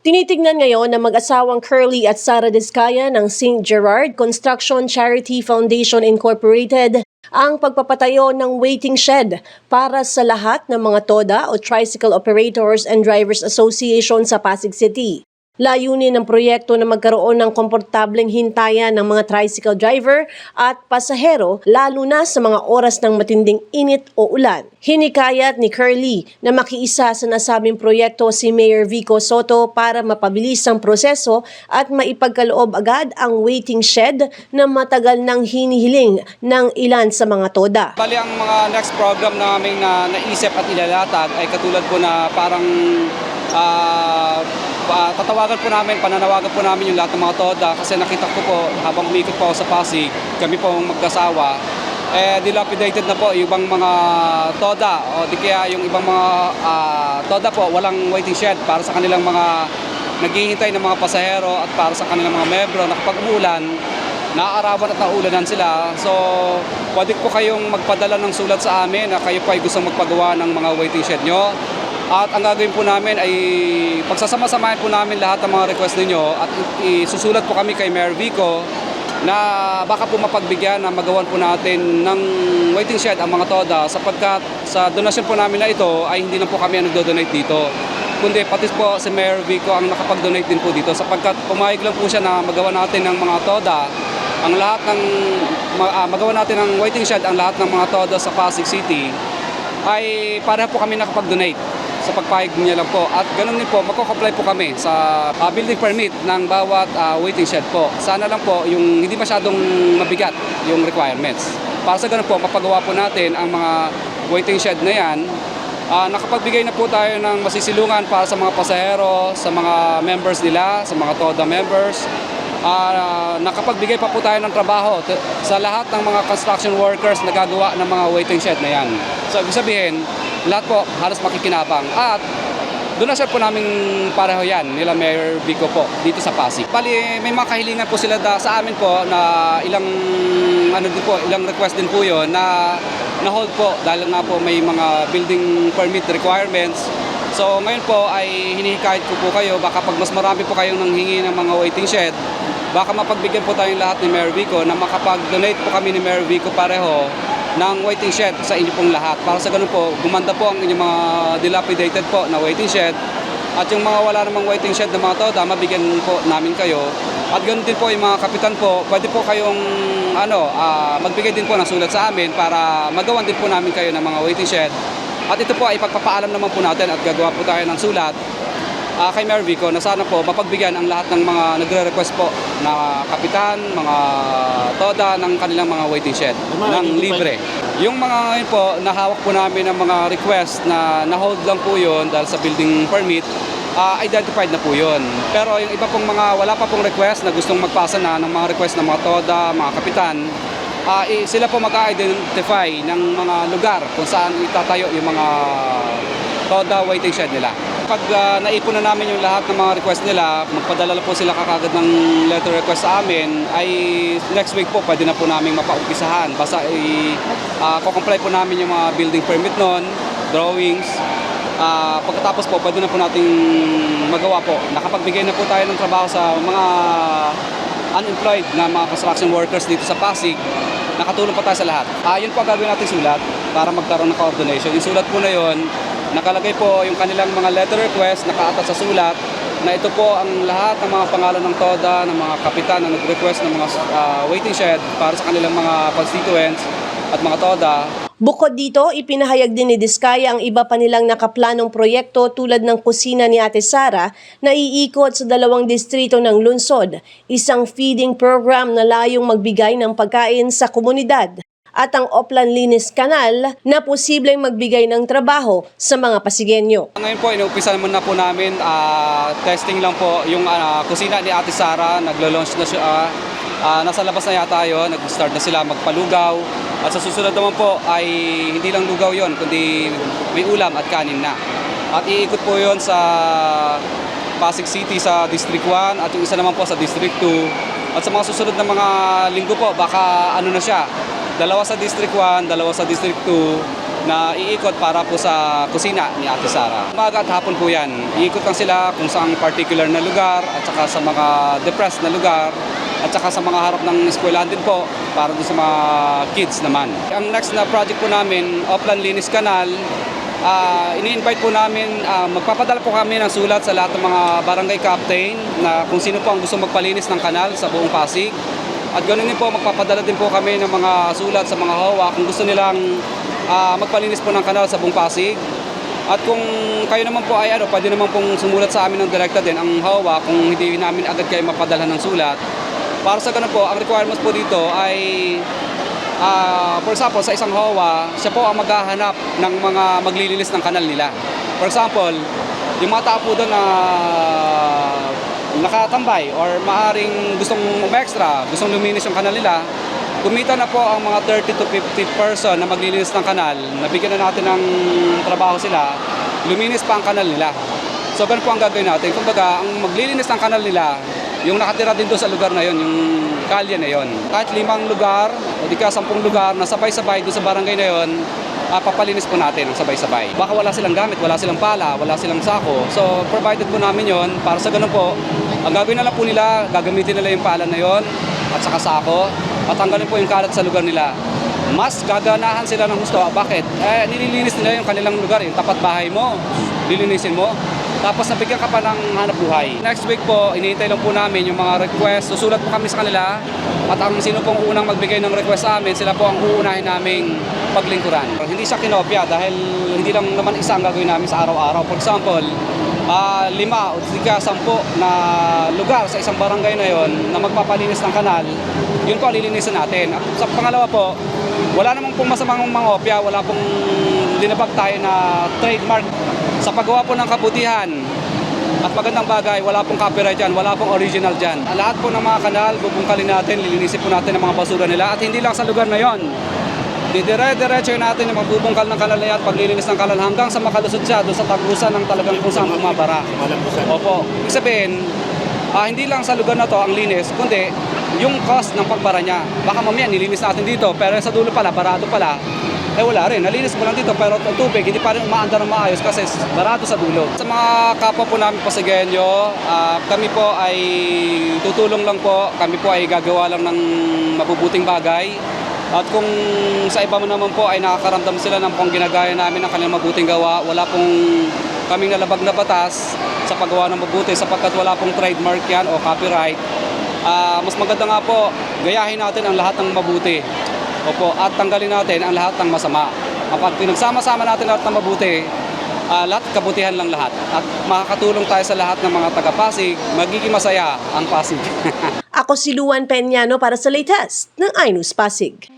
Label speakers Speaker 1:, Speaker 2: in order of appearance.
Speaker 1: Tinitignan ngayon ng mag-asawang Curly at Sara Diskaya ng St. Gerard Construction Charity Foundation Incorporated ang pagpapatayo ng waiting shed para sa lahat ng mga TODA o Tricycle Operators and Drivers Association sa Pasig City. Layunin ng proyekto na magkaroon ng komportableng hintayan ng mga tricycle driver at pasahero lalo na sa mga oras ng matinding init o ulan. Hinikayat ni Curly na makiisa sa nasabing proyekto si Mayor Vico Soto para mapabilis ang proseso at maipagkaloob agad ang waiting shed na matagal nang hinihiling ng ilan sa mga TODA.
Speaker 2: Bali ang mga next program namin na naisip at ilalatag ay katulad po na parang tatawagan po namin, pananawagan po namin yung lahat ng mga TODA kasi nakita ko po habang umikot po ako sa Pasig, kami po magkasawa, dilapidated na po yung ibang mga TODA o di kaya yung ibang mga TODA po walang waiting shed para sa kanilang mga naghihintay ng mga pasahero at para sa kanilang mga membro na kapag umulan, naaarawan at naulanan sila. So, pwede po kayong magpadala ng sulat sa amin na kayo po ay gustong magpagawa ng mga waiting shed nyo. At ang gagawin po namin ay pagsasama-samahin po namin lahat ng mga request ninyo at isusulat po kami kay Mayor Vico na baka po mapagbigyan na magawan po natin ng waiting shed ang mga TODA sapagkat sa donasyon po namin na ito ay hindi na po kami ang nagdo-donate dito. Kundi pati po si Mayor Vico ang nakapag-donate din po dito sapagkat pumayag lang po siya na magawa natin ng mga TODA ang lahat ng magawa natin ng waiting shed ang lahat ng mga TODA sa Pasig City ay para po kami nakapag-donate sa pagpahig niya lang po. At ganoon din po, magko-comply po kami sa building permit ng bawat waiting shed po. Sana lang po yung hindi masyadong mabigat yung requirements. Para sa ganoon po, mapagawa po natin ang mga waiting shed na yan. Nakapagbigay na po tayo ng masisilungan para sa mga pasahero, sa mga members nila, sa mga TODA members. Nakapagbigay pa po tayo ng trabaho sa lahat ng mga construction workers na gagawa ng mga waiting shed na yan. So, ibig sabihin, lahat po halos makikinabang at donasyon po namin pareho yan nila Mayor Vico po dito sa Pasig. Bali, may mga kahilingan po sila sa amin po na ilang request din po yon na hold po dahil nga po may mga building permit requirements. So ngayon po ay hinihikayat ko po kayo baka pag mas marami po kayong nanghingi ng mga waiting shed, baka mapagbigyan po tayong lahat ni Mayor Vico na makapag-donate po kami ni Mayor Vico pareho ng waiting shed sa inyo pong lahat. Para sa ganun po, gumanda po ang inyong mga dilapidated po na waiting shed at yung mga wala namang waiting shed na mga TODA, mabigyan po namin kayo. At ganun din po yung mga kapitan po, pwede po kayong magbigay din po ng sulat sa amin para magawan din po namin kayo ng mga waiting shed. At ito po ay pagpapaalam naman po natin at gagawa po tayo ng sulat kay Mayor Vico na sana po mapagbigyan ang lahat ng mga nagre-request po na kapitan, mga TODA ng kanilang mga waiting shed ng libre. Yung mga ngayon po, nahawak po namin ng mga request na na-hold lang po yun dahil sa building permit, identified na po yun. Pero yung iba pong mga wala pa pong request na gustong magpasa na ng mga request ng mga TODA, mga kapitan, sila po mag-identify ng mga lugar kung saan itatayo yung mga TODA waiting shed nila. Pag naipon na namin yung lahat ng mga request nila, magpadala po sila kakagad ng letter request sa amin, ay next week po pwede na po namin mapaumpisahan. Basta kukomply po namin yung mga building permit nun, drawings. Pagkatapos po pwede na po nating magawa po. Nakapagbigay na po tayo ng trabaho sa mga unemployed na mga construction workers dito sa Pasig. Nakatulong pa tayo sa lahat. Yun po ang gagawin natin sulat para magkaroon ng coordination. Yung sulat po na yun, nakalagay po yung kanilang mga letter request, nakaatas sa sulat, na ito po ang lahat ng mga pangalan ng TODA, ng mga kapitan na nag-request ng mga waiting shed para sa kanilang mga constituents at mga TODA.
Speaker 1: Bukod dito, ipinahayag din ni Diskaya ang iba pa nilang nakaplanong proyekto tulad ng kusina ni Ate Sara na iikot sa 2 distrito ng lungsod, isang feeding program na layong magbigay ng pagkain sa komunidad, at ang Oplan Linis Canal na posibleng magbigay ng trabaho sa mga Pasigenyo.
Speaker 2: Ngayon po, inuumpisa muna po namin, testing lang po yung kusina ni Ate Sara, naglo-launch na siya, nasa labas na yata yun, nag-start na sila magpalugaw. At sa susunod naman po ay hindi lang lugaw yon kundi may ulam at kanin na. At iikot po yon sa Pasig City sa District 1 at yung isa naman po sa District 2. At sa mga susunod na mga linggo po, baka na siya, 2 sa District 1, 2 sa District 2, na iikot para po sa kusina ni Ate Sara. Umaga at hapon po yan. Iikot lang sila kung saan particular na lugar at saka sa mga depressed na lugar at saka sa mga harap ng eskwelahan din po para doon sa mga kids naman. Ang next na project po namin, Oplan Linis Canal, ini-invite po namin, magpapadala po kami ng sulat sa lahat ng mga barangay captain na kung sino po ang gusto magpalinis ng kanal sa buong Pasig. At ganoon din po, magpapadala din po kami ng mga sulat sa mga HOA kung gusto nilang magpalinis po ng kanal sa buong Pasig. At kung kayo naman po ay pwede naman pong sumulat sa amin ng direkta din ang HOA kung hindi namin agad kayo mapadala ng sulat. Para sa ganun po, ang requirements po dito ay for example, sa isang HOA, siya po ang maghahanap ng mga maglilinis ng kanal nila. For example, yung mga tao po doon na nakatambay or maaring gustong extra, gustong luminis yung kanal nila, kumita na po ang mga 30 to 50 person na maglilinis ng kanal, nabigyan na natin ng trabaho sila, luminis pa ang kanal nila. So ganun po ang gagawin natin. Kumbaga, ang maglilinis ng kanal nila, yung nakatira din doon sa lugar na yon, yung kalye na yon. Kahit 5 lugar o di ka 10 lugar na sabay-sabay doon sa barangay na yon, papalinis po natin ang sabay-sabay. Baka wala silang gamit, wala silang pala, wala silang sako. So provided po namin yon para sa ganun po, ang gagawin na lang po nila, gagamitin nila yung pala na yon at saka sako at tanggalin po yung kalat sa lugar nila. Mas gaganahan sila ng gusto. Bakit? Nililinis nila yung kanilang lugar, yung tapat bahay mo, lilinisin mo. Tapos nabigyan ka pa ng hanap buhay. Next week po, iniintay lang po namin yung mga request. Susulat po kami sa kanila at ang sino pong unang magbigay ng request sa amin, sila po ang uunahin naming paglingkuran. Hindi siya kinopya dahil hindi lang naman isa ang gagawin namin sa araw-araw. For example, 5 o 10 na lugar sa isang barangay na yon na magpapalinis ng kanal, yun po lilinisin natin. At sa pangalawa po, wala namang pong masamang mangopya, wala pong linabag tayo na trademark. Sa paggawa po ng kabutihan at magandang bagay, wala pong copyright dyan, wala pong original dyan. Lahat po ng mga kanal, bubungkalin natin, lilinisin po natin ang mga basura nila at hindi lang sa lugar na yon. Didire-diretso natin yung magbubungkal ng kanal na yan, paglilinis ng kanal hanggang sa makalusot siya doon sa tagusan ng talagang kung saan bumabara. Opo, ibig sabihin, hindi lang sa lugar na to ang linis, kundi yung cost ng pagbara niya. Baka mamaya nilinis natin dito, pero sa dulo pala, barado pala, wala rin. Nalinis mo lang dito, pero ang tubig hindi pa rin umaandar ng maayos kasi barado sa dulo. Sa mga kapwa po namin Pasigenyo, kami po ay tutulong lang po, kami po ay gagawa lang ng mabubuting bagay. At kung sa iba mo naman po ay nakakaramdam sila ng pong ginagaya namin ng kanilang mabuting gawa, wala pong kaming nalabag na batas sa paggawa ng mabuti sapagkat wala pong trademark yan o copyright. Mas maganda nga po, gayahin natin ang lahat ng mabuti. Opo, at tanggalin natin ang lahat ng masama. Kapag pinagsama-sama natin lahat ng mabuti, lahat kabutihan lang lahat. At makakatulong tayo sa lahat ng mga taga-Pasig, magiging masaya ang Pasig.
Speaker 1: Ako si Luan Peñano para sa latest ng iNews Pasig.